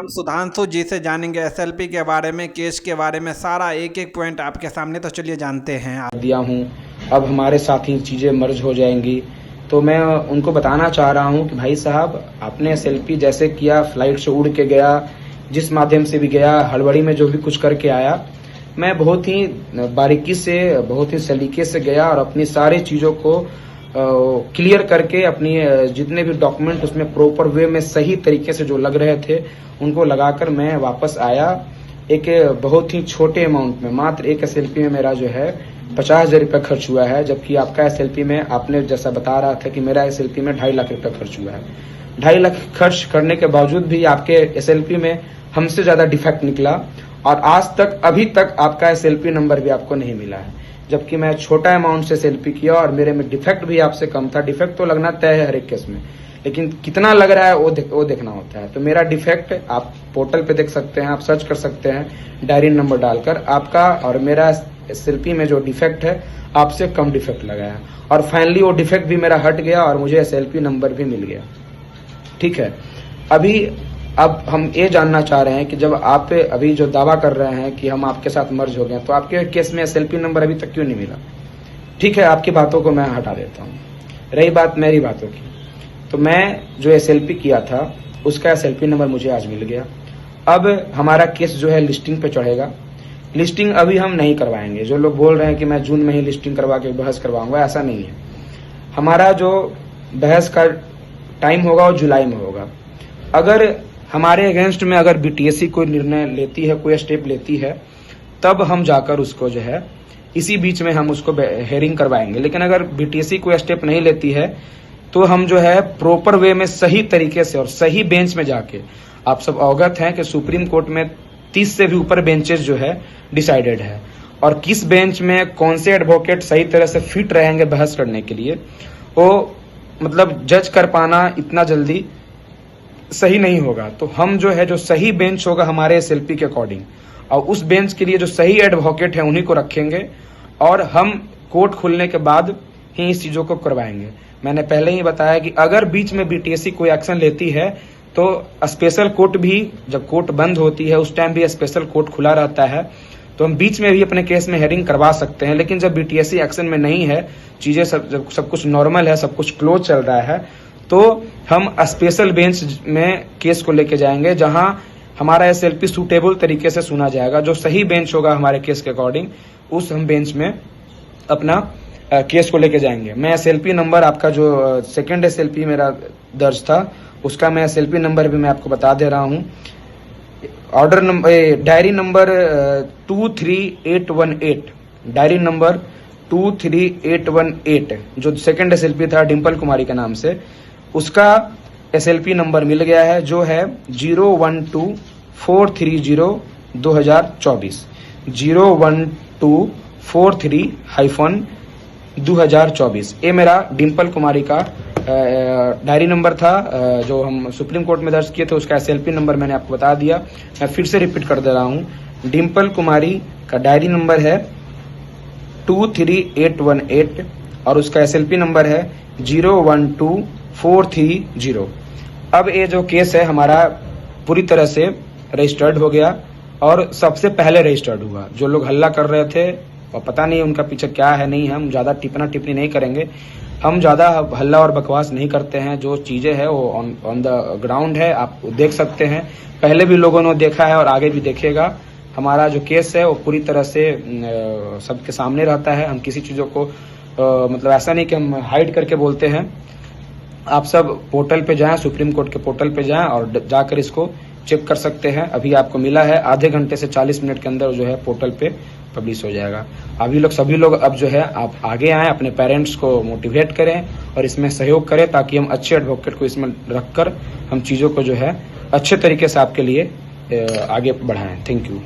हम सुधांशु जी से जानेंगे एसएलपी के बारे में, केस के बारे में, सारा एक एक पॉइंट आपके सामने। तो चलिए जानते हैं। आप दिया हूँ, अब हमारे साथ ही चीज़ें मर्ज हो जाएंगी। तो मैं उनको बताना चाह रहा हूँ कि भाई साहब, आपने एसएलपी जैसे किया, फ्लाइट से उड़ के गया, जिस माध्यम से भी गया, हड़बड़ी में जो भी कुछ करके आया, मैं बहुत ही बारीकी से, बहुत ही सलीके से गया और अपनी सारी चीज़ों को क्लियर करके, अपनी जितने भी डॉक्यूमेंट उसमें प्रॉपर वे में सही तरीके से जो लग रहे थे उनको लगाकर मैं वापस आया। एक बहुत ही छोटे अमाउंट में, मात्र एक एसएलपी में मेरा जो है 50,000 रुपये खर्च हुआ है, जबकि आपका एसएलपी में, आपने जैसा बता रहा था कि मेरा एसएलपी में 2.5 लाख रुपये खर्च हुआ है। 2.5 लाख खर्च करने के बावजूद भी आपके एसएलपी में हमसे ज्यादा डिफेक्ट निकला और आज तक, अभी तक आपका एसएलपी नंबर भी आपको नहीं मिला है, जबकि मैं छोटा अमाउंट से एसएलपी किया और मेरे में डिफेक्ट भी आपसे कम था। डिफेक्ट तो लगना तय है हर एक केस में, लेकिन कितना लग रहा है वो देखना होता है। तो मेरा डिफेक्ट आप पोर्टल पे देख सकते हैं, आप सर्च कर सकते हैं डायरी नंबर डालकर, आपका और मेरा एसएलपी में जो डिफेक्ट है आपसे कम डिफेक्ट लगा है और फाइनली वो डिफेक्ट भी मेरा हट गया और मुझे एसएलपी नंबर भी मिल गया। ठीक है, अब हम ये जानना चाह रहे हैं कि जब आप अभी जो दावा कर रहे हैं कि हम आपके साथ मर्ज हो गए, तो आपके केस में एसएलपी नंबर अभी तक क्यों नहीं मिला? ठीक है, आपकी बातों को मैं हटा देता हूँ। रही बात मेरी बातों की, तो मैं जो एसएलपी किया था उसका एसएलपी नंबर मुझे आज मिल गया। अब हमारा केस जो है लिस्टिंग पे चढ़ेगा। लिस्टिंग अभी हम नहीं करवाएंगे। जो लोग बोल रहे हैं कि मैं जून में ही लिस्टिंग करवा के बहस करवाऊंगा, ऐसा नहीं है। हमारा जो बहस का टाइम होगा वो जुलाई में होगा। अगर हमारे अगेंस्ट में अगर बीटीएससी कोई निर्णय लेती है, कोई स्टेप लेती है, तब हम जाकर उसको जो है इसी बीच में हम उसको हेयरिंग करवाएंगे। लेकिन अगर बीटीएससी कोई स्टेप नहीं लेती है तो हम जो है प्रॉपर वे में, सही तरीके से और सही बेंच में जाके, आप सब अवगत हैं कि सुप्रीम कोर्ट में 30 से भी ऊपर बेंचेस जो है डिसाइडेड है, और किस बेंच में कौन से एडवोकेट सही तरह से फिट रहेंगे बहस करने के लिए, वो मतलब जज कर पाना इतना जल्दी सही नहीं होगा। तो हम जो है, जो सही बेंच होगा हमारे एसएलपी के अकॉर्डिंग, और उस बेंच के लिए जो सही एडवोकेट है उन्हीं को रखेंगे और हम कोर्ट खुलने के बाद ही इस चीजों को करवाएंगे। मैंने पहले ही बताया कि अगर बीच में बीटीएससी कोई एक्शन लेती है तो स्पेशल कोर्ट भी, जब कोर्ट बंद होती है उस टाइम भी स्पेशल कोर्ट खुला रहता है, तो हम बीच में भी अपने केस में हेयरिंग करवा सकते हैं। लेकिन जब बीटीएससी एक्शन में नहीं है, चीजें सब कुछ नॉर्मल है, सब कुछ क्लोज चल रहा है, तो हम स्पेशल बेंच में केस को लेके जाएंगे, जहां हमारा एसएलपी सूटेबल तरीके से सुना जाएगा। जो सही बेंच होगा हमारे केस के अकॉर्डिंग, उस हम बेंच में अपना केस को लेके जाएंगे। मैं एसएलपी नंबर, आपका जो सेकंड एसएलपी मेरा दर्ज था, उसका मैं एसएलपी नंबर भी मैं आपको बता दे रहा हूँ। Order number, diary number 23818, diary number 23818, जो सेकंड एसएलपी था डिम्पल कुमारी के नाम से, उसका एसएलपी नंबर मिल गया है, जो है 012430-2024, 01243-2024। ये मेरा डिम्पल कुमारी का डायरी नंबर था, जो हम सुप्रीम कोर्ट में दर्ज किए थे। उसका एसएलपी नंबर मैंने आपको बता दिया, मैं फिर से रिपीट कर दे रहा हूँ। डिम्पल कुमारी का डायरी नंबर है 23818 और उसका एसएलपी नंबर है 012430। अब ये जो केस है हमारा पूरी तरह से रजिस्टर्ड हो गया और सबसे पहले रजिस्टर्ड हुआ। जो लोग हल्ला कर रहे थे, और पता नहीं उनका पीछे क्या है नहीं है, हम ज्यादा टिप्पणी नहीं करेंगे। हम ज्यादा हल्ला और बकवास नहीं करते हैं। जो चीजें है वो ऑन द ग्राउंड है, आप देख सकते हैं। पहले भी लोगों ने देखा है और आगे भी देखेगा। हमारा जो केस है वो पूरी तरह से सबके सामने रहता है। हम किसी चीजों को मतलब ऐसा नहीं कि हम हाइड करके बोलते हैं। आप सब पोर्टल पे जाएं, सुप्रीम कोर्ट के पोर्टल पे जाएं और जाकर इसको चेक कर सकते हैं। अभी आपको मिला है, आधे घंटे से 40 मिनट के अंदर जो है पोर्टल पे पब्लिश हो जाएगा। सभी लोग अब जो है आप आगे आएं, अपने पेरेंट्स को मोटिवेट करें और इसमें सहयोग करें, ताकि हम अच्छे एडवोकेट को इसमें रखकर हम चीज़ों को जो है अच्छे तरीके से आपके लिए आगे बढ़ाएं। Thank you.